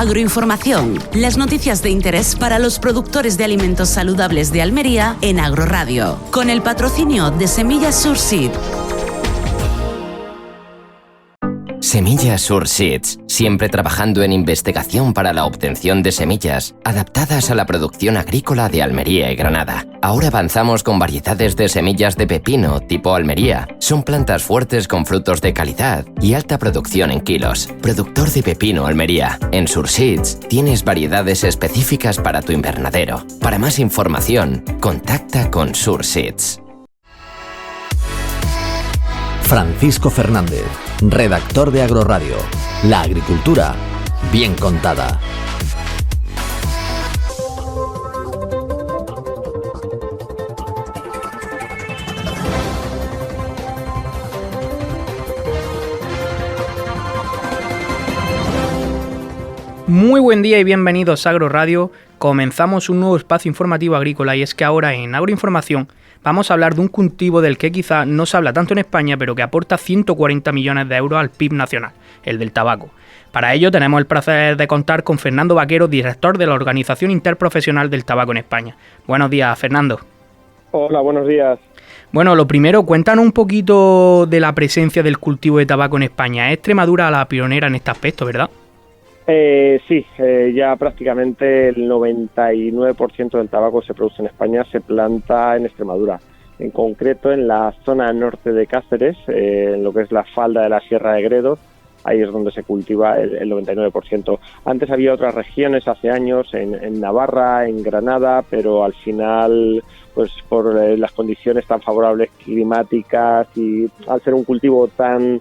Agroinformación, las noticias de interés para los productores de alimentos saludables de Almería en Agroradio, con el patrocinio de Semillas Surseed. Semillas Surseeds, siempre trabajando en investigación para la obtención de semillas adaptadas a la producción agrícola de Almería y Granada. Ahora avanzamos con variedades de semillas de pepino tipo Almería. Son plantas fuertes con frutos de calidad y alta producción en kilos. Productor de pepino Almería. En Surseeds tienes variedades específicas para tu invernadero. Para más información, contacta con Surseeds. Francisco Fernández, redactor de Agroradio. La agricultura, bien contada. Muy buen día y bienvenidos a Agroradio. Comenzamos un nuevo espacio informativo agrícola y es que ahora en Agroinformación vamos a hablar de un cultivo del que quizá no se habla tanto en España, pero que aporta 140 millones de euros al PIB nacional, el del tabaco. Para ello tenemos el placer de contar con Fernando Vaquero, director de la Organización Interprofesional del Tabaco en España. Buenos días, Fernando. Hola, buenos días. Bueno, lo primero, cuéntanos un poquito de la presencia del cultivo de tabaco en España. Es Extremadura la pionera en este aspecto, ¿verdad? Sí, ya prácticamente el 99% del tabaco que se produce en España se planta en Extremadura. En concreto en la zona norte de Cáceres, en lo que es la falda de la Sierra de Gredos, ahí es donde se cultiva el 99%. Antes había otras regiones hace años, en Navarra, en Granada, pero al final, pues por las condiciones tan favorables climáticas y al ser un cultivo tan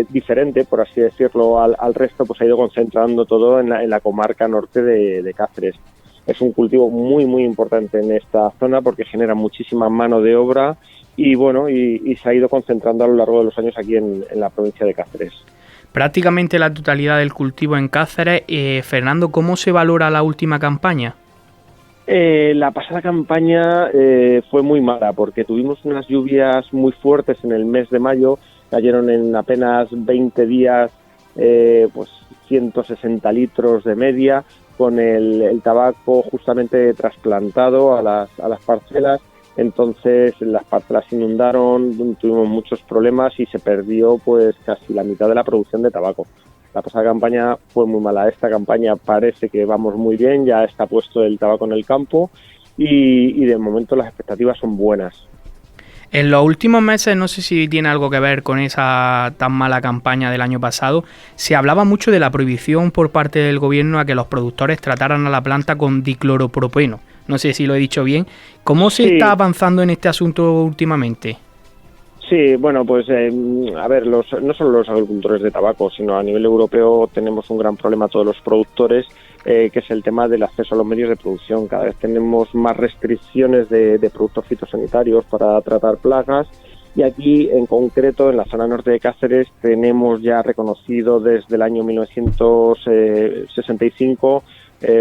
diferente, por así decirlo, al resto, pues ha ido concentrando todo en la comarca norte de Cáceres. Es un cultivo muy muy importante en esta zona porque genera muchísima mano de obra y bueno, y se ha ido concentrando a lo largo de los años aquí en la provincia de Cáceres. Prácticamente la totalidad del cultivo en Cáceres. Fernando, ¿cómo se valora la última campaña? La pasada campaña fue muy mala porque tuvimos unas lluvias muy fuertes en el mes de mayo. Cayeron en apenas 20 días pues 160 litros de media, con el tabaco justamente trasplantado a las parcelas. Entonces las parcelas se inundaron, tuvimos muchos problemas y se perdió pues casi la mitad de la producción de tabaco. La pasada campaña fue muy mala. Esta campaña parece que vamos muy bien, ya está puesto el tabaco en el campo y de momento las expectativas son buenas. En los últimos meses, no sé si tiene algo que ver con esa tan mala campaña del año pasado, se hablaba mucho de la prohibición por parte del gobierno a que los productores trataran a la planta con dicloropropeno. No sé si lo he dicho bien. ¿Cómo se está avanzando en este asunto últimamente? Sí, bueno, pues a ver, no solo los agricultores de tabaco, sino a nivel europeo tenemos un gran problema todos los productores, que es el tema del acceso a los medios de producción. Cada vez tenemos más restricciones de productos fitosanitarios para tratar plagas y aquí en concreto en la zona norte de Cáceres tenemos ya reconocido desde el año 1965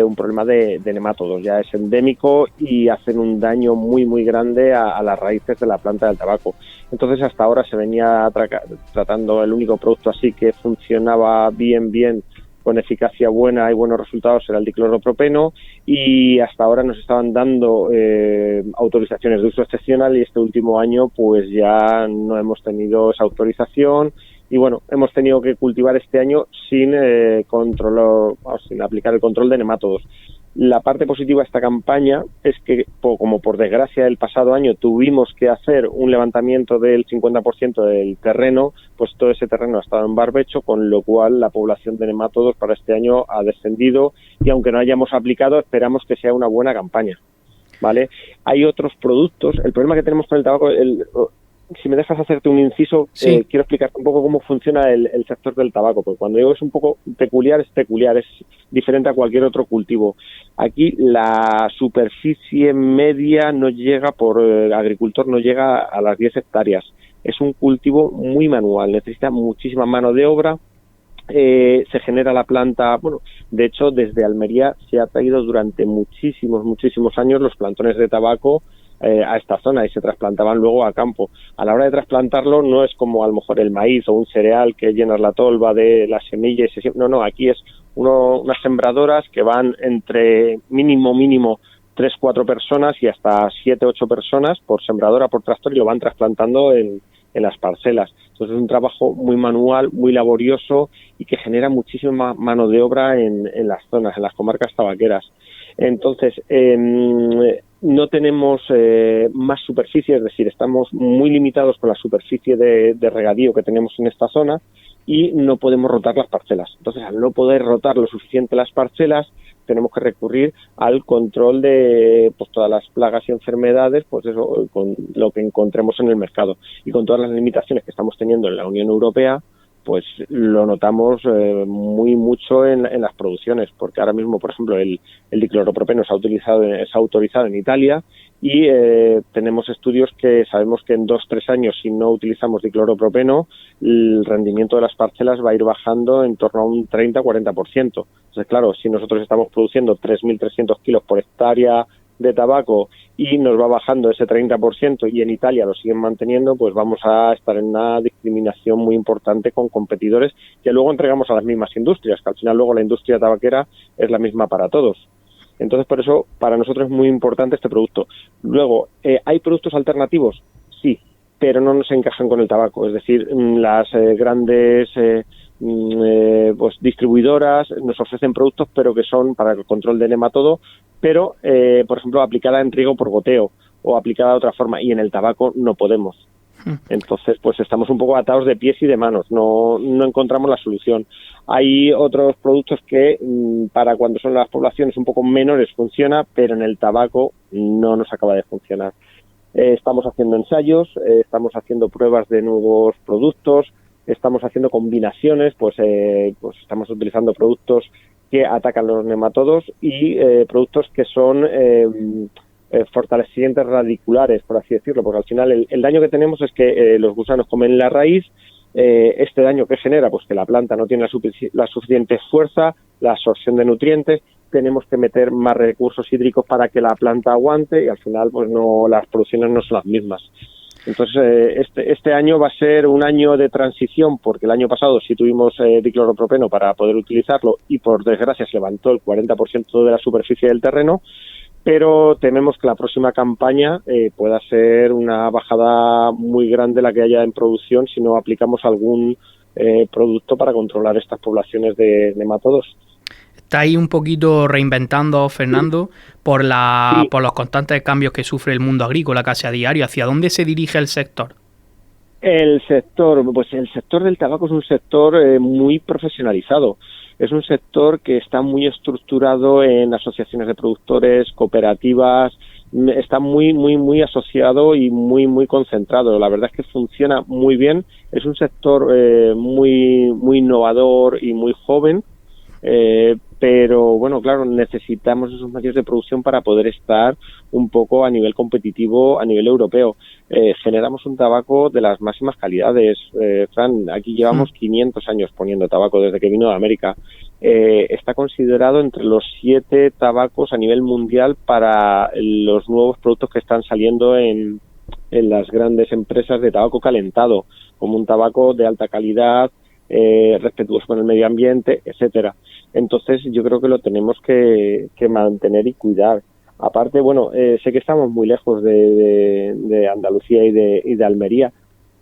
un problema de nemátodos. Ya es endémico y hacen un daño muy muy grande a las raíces de la planta del tabaco. Entonces hasta ahora se venía tratando, el único producto así que funcionaba bien con eficacia buena y buenos resultados era el dicloropropeno y hasta ahora nos estaban dando autorizaciones de uso excepcional y este último año pues ya no hemos tenido esa autorización y bueno, hemos tenido que cultivar este año sin aplicar el control de nemátodos. La parte positiva de esta campaña es que, como por desgracia el pasado año tuvimos que hacer un levantamiento del 50% del terreno, pues todo ese terreno ha estado en barbecho, con lo cual la población de nemátodos para este año ha descendido y aunque no hayamos aplicado, esperamos que sea una buena campaña, ¿vale? Hay otros productos. El problema que tenemos con el tabaco, si me dejas hacerte un inciso, sí. Quiero explicarte un poco cómo funciona el sector del tabaco, porque cuando digo es un poco peculiar, es diferente a cualquier otro cultivo. Aquí la superficie media no llega por agricultor, no llega a las 10 hectáreas. Es un cultivo muy manual, necesita muchísima mano de obra. Se genera la planta, bueno, de hecho desde Almería se ha traído durante muchísimos años los plantones de tabaco a esta zona y se trasplantaban luego a campo. A la hora de trasplantarlo no es como a lo mejor el maíz o un cereal que llenas la tolva de las semillas. No, aquí es unas sembradoras que van entre mínimo 3-4 personas y hasta 7-8 personas por sembradora, por tractor, y lo van trasplantando en las parcelas. Entonces es un trabajo muy manual, muy laborioso y que genera muchísima mano de obra en las zonas, en las comarcas tabaqueras. Entonces, no tenemos más superficie, es decir, estamos muy limitados con la superficie de regadío que tenemos en esta zona y no podemos rotar las parcelas. Entonces, al no poder rotar lo suficiente las parcelas, tenemos que recurrir al control de pues todas las plagas y enfermedades, pues eso, con lo que encontremos en el mercado. Y con todas las limitaciones que estamos teniendo en la Unión Europea, pues lo notamos mucho en las producciones, porque ahora mismo, por ejemplo, el dicloropropeno se ha autorizado en Italia y tenemos estudios que sabemos que en 2-3 años, si no utilizamos dicloropropeno, el rendimiento de las parcelas va a ir bajando en torno a un 30-40%. Entonces, claro, si nosotros estamos produciendo 3.300 kilos por hectárea de tabaco y nos va bajando ese 30% y en Italia lo siguen manteniendo, pues vamos a estar en una discriminación muy importante con competidores que luego entregamos a las mismas industrias, que al final luego la industria tabaquera es la misma para todos. Entonces, por eso, para nosotros es muy importante este producto. Luego, ¿hay productos alternativos? Sí, pero no nos encajan con el tabaco. Es decir, las grandes pues distribuidoras nos ofrecen productos, pero que son para el control de nematodo, pero, por ejemplo, aplicada en riego por goteo o aplicada de otra forma, y en el tabaco no podemos. Entonces, pues estamos un poco atados de pies y de manos, no encontramos la solución. Hay otros productos que para cuando son las poblaciones un poco menores funciona, pero en el tabaco no nos acaba de funcionar. Estamos haciendo ensayos, estamos haciendo pruebas de nuevos productos, estamos haciendo combinaciones, pues estamos utilizando productos que atacan los nematodos y productos que son fortalecientes radiculares, por así decirlo, porque al final el daño que tenemos es que los gusanos comen la raíz. Este daño que genera, pues que la planta no tiene la suficiente fuerza, la absorción de nutrientes, tenemos que meter más recursos hídricos para que la planta aguante y al final pues no, las producciones no son las mismas. Entonces este año va a ser un año de transición, porque el año pasado sí tuvimos dicloropropeno para poder utilizarlo y por desgracia se levantó el 40% de la superficie del terreno, pero tememos que la próxima campaña pueda ser una bajada muy grande la que haya en producción si no aplicamos algún producto para controlar estas poblaciones de nematodos. Está ahí un poquito reinventando, Fernando, por los constantes cambios que sufre el mundo agrícola casi a diario. ¿Hacia dónde se dirige el sector? El sector del tabaco es un sector muy profesionalizado. Es un sector que está muy estructurado en asociaciones de productores, cooperativas, está muy asociado y muy concentrado. La verdad es que funciona muy bien. Es un sector muy innovador y muy joven. Pero bueno, claro, necesitamos esos medios de producción para poder estar un poco a nivel competitivo a nivel europeo. Generamos un tabaco de las máximas calidades. Fran, aquí llevamos 500 años poniendo tabaco desde que vino de América. Está considerado entre los 7 tabacos a nivel mundial para los nuevos productos que están saliendo en las grandes empresas de tabaco calentado, como un tabaco de alta calidad, respetuoso con el medio ambiente, etcétera. Entonces yo creo que lo tenemos que mantener y cuidar. Aparte, bueno, sé que estamos muy lejos de Andalucía y de Almería,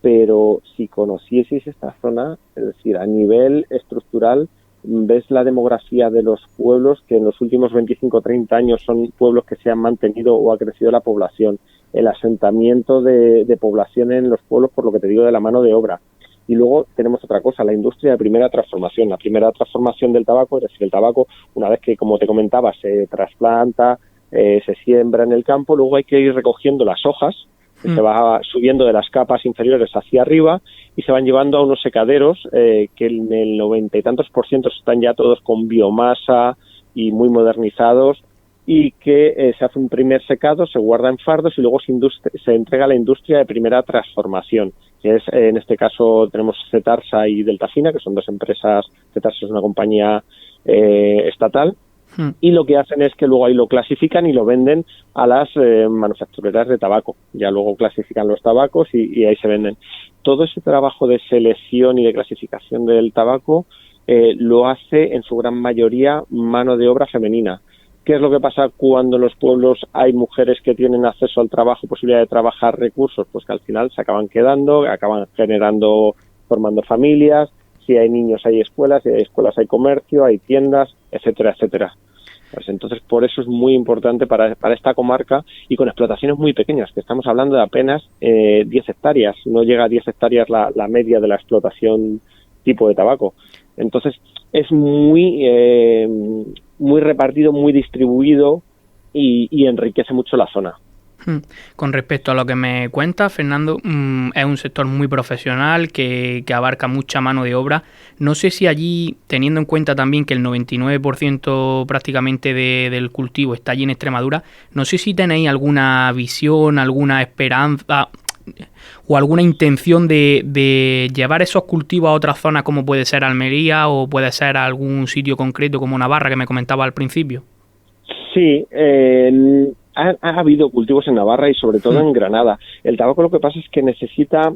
pero si conocieseis esta zona, es decir, a nivel estructural, ves la demografía de los pueblos, que en los últimos 25 o 30 años son pueblos que se han mantenido o ha crecido la población, el asentamiento de población en los pueblos, por lo que te digo, de la mano de obra. Y luego tenemos otra cosa, la industria de primera transformación. La primera transformación del tabaco, es decir, el tabaco, una vez que, como te comentaba, se trasplanta, se siembra en el campo, luego hay que ir recogiendo las hojas, que se va subiendo de las capas inferiores hacia arriba y se van llevando a unos secaderos que en el 90 y tantos % están ya todos con biomasa y muy modernizados, y que se hace un primer secado, se guarda en fardos y luego se entrega a la industria de primera transformación, que es, en este caso tenemos Cetarsa y Deltafina, que son dos empresas. Cetarsa es una compañía estatal, y lo que hacen es que luego ahí lo clasifican y lo venden a las manufactureras de tabaco. Ya luego clasifican los tabacos y ahí se venden. Todo ese trabajo de selección y de clasificación del tabaco lo hace en su gran mayoría mano de obra femenina. ¿Qué es lo que pasa cuando en los pueblos hay mujeres que tienen acceso al trabajo, posibilidad de trabajar recursos? Pues que al final se acaban quedando, acaban formando familias. Si hay niños hay escuelas, si hay escuelas hay comercio, hay tiendas, etcétera, etcétera. Pues entonces por eso es muy importante para esta comarca y con explotaciones muy pequeñas, que estamos hablando de apenas 10 hectáreas, no llega a 10 hectáreas la media de la explotación tipo de tabaco. Entonces es muy repartido, muy distribuido y enriquece mucho la zona. Con respecto a lo que me cuenta, Fernando, es un sector muy profesional que abarca mucha mano de obra. No sé si allí, teniendo en cuenta también que el 99% prácticamente del cultivo está allí en Extremadura, no sé si tenéis alguna visión, alguna esperanza o alguna intención de llevar esos cultivos a otras zonas como puede ser Almería o puede ser algún sitio concreto como Navarra que me comentaba al principio. Sí, ha habido cultivos en Navarra y sobre todo en Granada. El tabaco lo que pasa es que necesita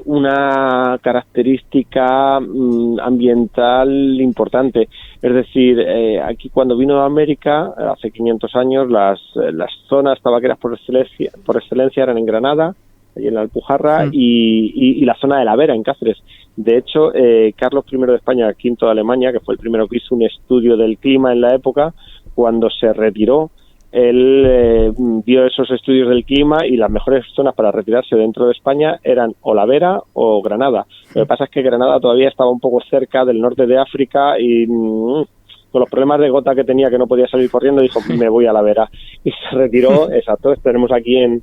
una característica ambiental importante. Es decir, aquí cuando vino a América, hace 500 años, las zonas tabaqueras por excelencia eran en Granada, allí en la Alpujarra, y la zona de la Vera, en Cáceres. De hecho, Carlos I de España, V de Alemania, que fue el primero que hizo un estudio del clima en la época, cuando se retiró, él vio esos estudios del clima y las mejores zonas para retirarse dentro de España eran o la Vera o Granada. Lo que pasa es que Granada todavía estaba un poco cerca del norte de África y con los problemas de gota que tenía, que no podía salir corriendo, dijo, me voy a la Vera. Y se retiró, exacto. Tenemos aquí en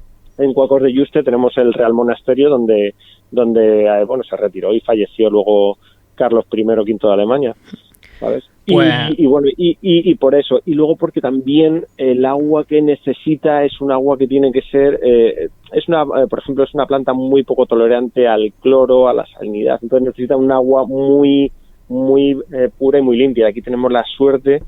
Cuacos de Yuste, tenemos el Real Monasterio donde se retiró y falleció luego Carlos I, V de Alemania, ¿sabes? Pues... Y por eso, y luego porque también el agua que necesita es un agua que tiene que ser, por ejemplo, es una planta muy poco tolerante al cloro, a la salinidad, entonces necesita un agua muy pura y muy limpia. Aquí tenemos la suerte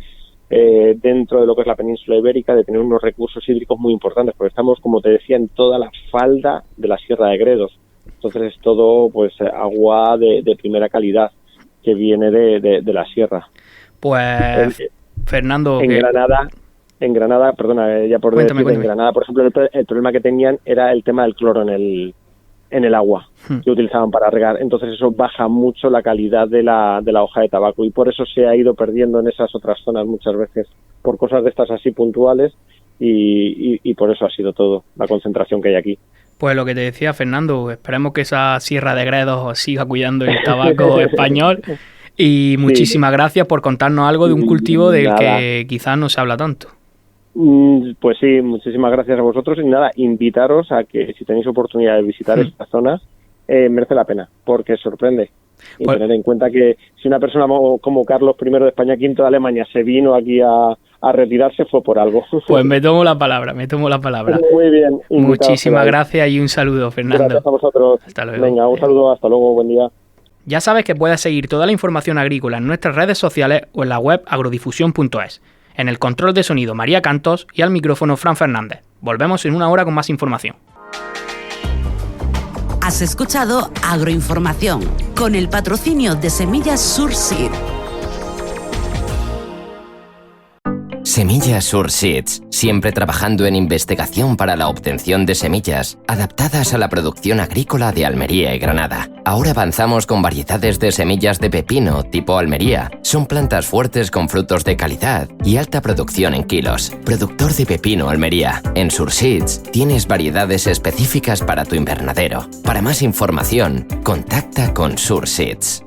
dentro de lo que es la península ibérica de tener unos recursos hídricos muy importantes, porque estamos, como te decía, en toda la falda de la Sierra de Gredos. Entonces es todo pues agua de primera calidad que viene de la sierra. Pues Fernando, en Granada, perdona, ya por decir, en Granada, por ejemplo, el problema que tenían era el tema del cloro en el agua que utilizaban para regar. Entonces eso baja mucho la calidad de la hoja de tabaco y por eso se ha ido perdiendo en esas otras zonas muchas veces por cosas de estas así puntuales y por eso ha sido todo la concentración que hay aquí. Pues lo que te decía, Fernando, esperemos que esa Sierra de Gredos siga cuidando el tabaco español. Y muchísimas gracias por contarnos algo de un cultivo del que quizás no se habla tanto. Pues sí, muchísimas gracias a vosotros y nada, invitaros a que si tenéis oportunidad de visitar estas zonas, merece la pena, porque sorprende. Y tener en cuenta que si una persona como Carlos I de España, V de Alemania, se vino aquí a retirarse, fue por algo. Pues me tomo la palabra. Muy bien. Muchísimas gracias y un saludo, Fernando. Gracias a vosotros. Hasta luego. Venga, un saludo, hasta luego, buen día. Ya sabes que puedes seguir toda la información agrícola en nuestras redes sociales o en la web agrodifusión.es. En el control de sonido María Cantos y al micrófono Fran Fernández. Volvemos en una hora con más información. Has escuchado Agroinformación con el patrocinio de Semillas Surseed. Semillas Surseeds, siempre trabajando en investigación para la obtención de semillas adaptadas a la producción agrícola de Almería y Granada. Ahora avanzamos con variedades de semillas de pepino tipo Almería. Son plantas fuertes con frutos de calidad y alta producción en kilos. Productor de pepino Almería. En Surseeds tienes variedades específicas para tu invernadero. Para más información, contacta con Surseeds.